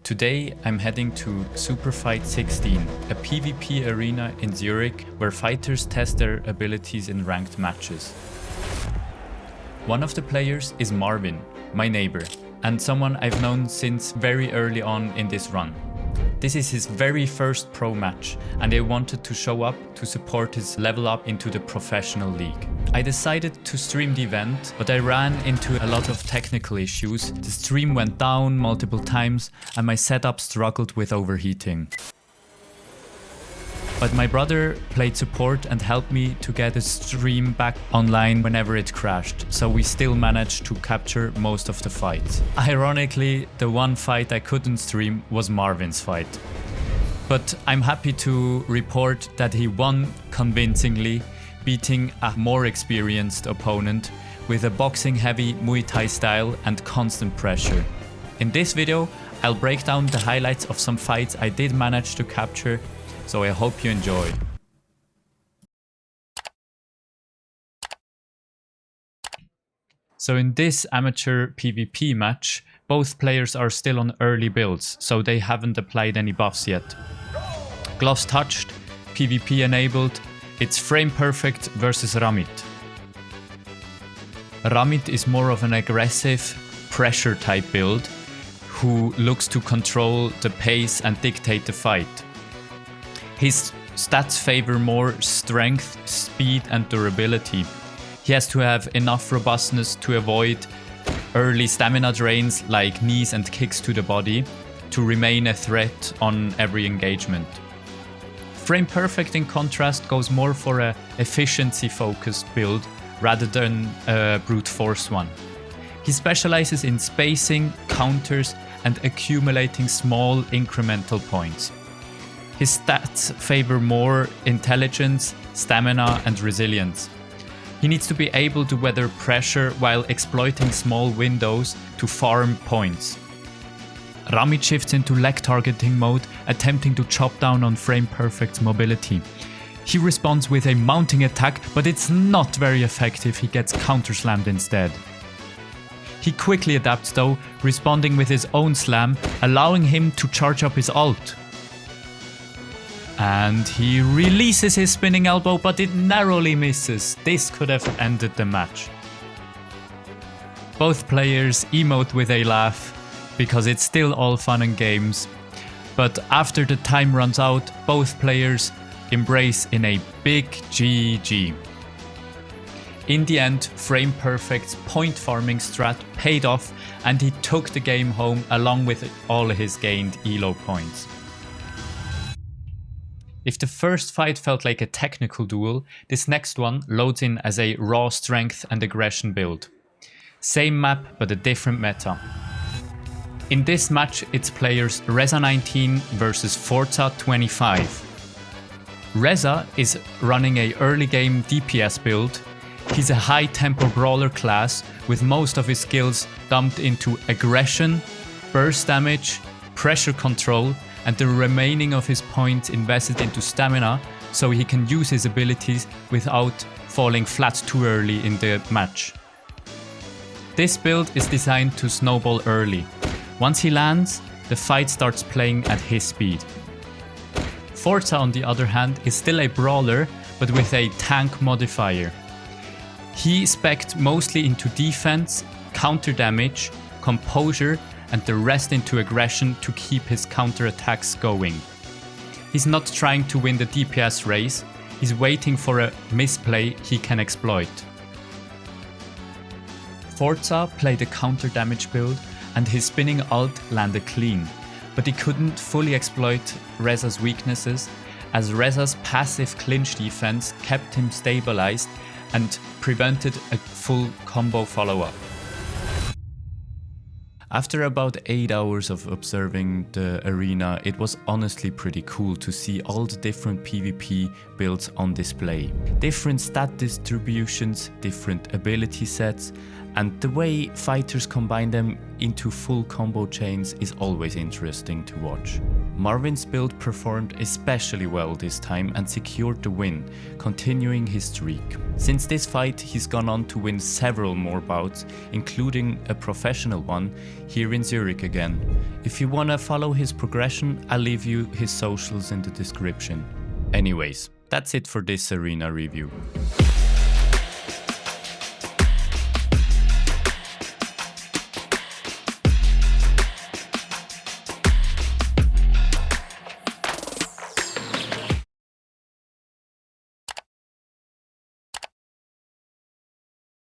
Today I'm heading to SuperFight 16, a PvP arena in Zurich where fighters test their abilities in ranked matches. One of the players is Marvin, my neighbor, and someone I've known since very early on in this run. This is his very first pro match, and I wanted to show up to support his level up into the professional league. I decided to stream the event, but I ran into a lot of technical issues. The stream went down multiple times and my setup struggled with overheating. But my brother played support and helped me to get the stream back online whenever it crashed, so we still managed to capture most of the fights. Ironically, the one fight I couldn't stream was Marvin's fight. But I'm happy to report that he won convincingly, beating a more experienced opponent with a boxing-heavy Muay Thai style and constant pressure. In this video, I'll break down the highlights of some fights I did manage to capture, so I hope you enjoy. So in this amateur PvP match, both players are still on early builds, so they haven't applied any buffs yet. Gloves touched, PvP enabled, it's frame perfect versus Ramit. Ramit is more of an aggressive pressure type build who looks to control the pace and dictate the fight. His stats favor more strength, speed and durability. He has to have enough robustness to avoid early stamina drains like knees and kicks to the body to remain a threat on every engagement. Frame Perfect in contrast goes more for a efficiency focused build rather than a brute force one. He specializes in spacing, counters and accumulating small incremental points. His stats favor more intelligence, stamina and resilience. He needs to be able to weather pressure while exploiting small windows to farm points. Ramit shifts into leg targeting mode, attempting to chop down on Frame Perfect's mobility. He responds with a mounting attack, but it's not very effective, he gets counter-slammed instead. He quickly adapts though, responding with his own slam, allowing him to charge up his ult. And he releases his spinning elbow, but it narrowly misses. This could have ended the match. Both players emote with a laugh, because it's still all fun and games. But after the time runs out, both players embrace in a big GG. In the end, Frame Perfect's point farming strat paid off and he took the game home along with all his gained elo points. If the first fight felt like a technical duel, this next one loads in as a raw strength and aggression build. Same map but a different meta. In this match, it's players Reza 19 versus Forza 25. Reza is running a early game DPS build. He's a high tempo brawler class with most of his skills dumped into aggression, burst damage, pressure control, and the remaining of his points invested into stamina so he can use his abilities without falling flat too early in the match. This build is designed to snowball early. Once he lands, the fight starts playing at his speed. Forza, on the other hand, is still a brawler, but with a tank modifier. He spec'd mostly into defense, counter damage, composure, and the rest into aggression to keep his counter attacks going. He's not trying to win the DPS race, he's waiting for a misplay he can exploit. Forza played a counter damage build, and his spinning ult landed clean, but he couldn't fully exploit Reza's weaknesses as Reza's passive clinch defense kept him stabilized and prevented a full combo follow-up. After about 8 hours of observing the arena, it was honestly pretty cool to see all the different PvP builds on display. Different stat distributions, different ability sets, And the way fighters combine them into full combo chains is always interesting to watch. Marvin's build performed especially well this time and secured the win, continuing his streak. Since this fight, he's gone on to win several more bouts, including a professional one here in Zurich again. If you wanna follow his progression, I'll leave you his socials in the description. Anyways, that's it for this arena review.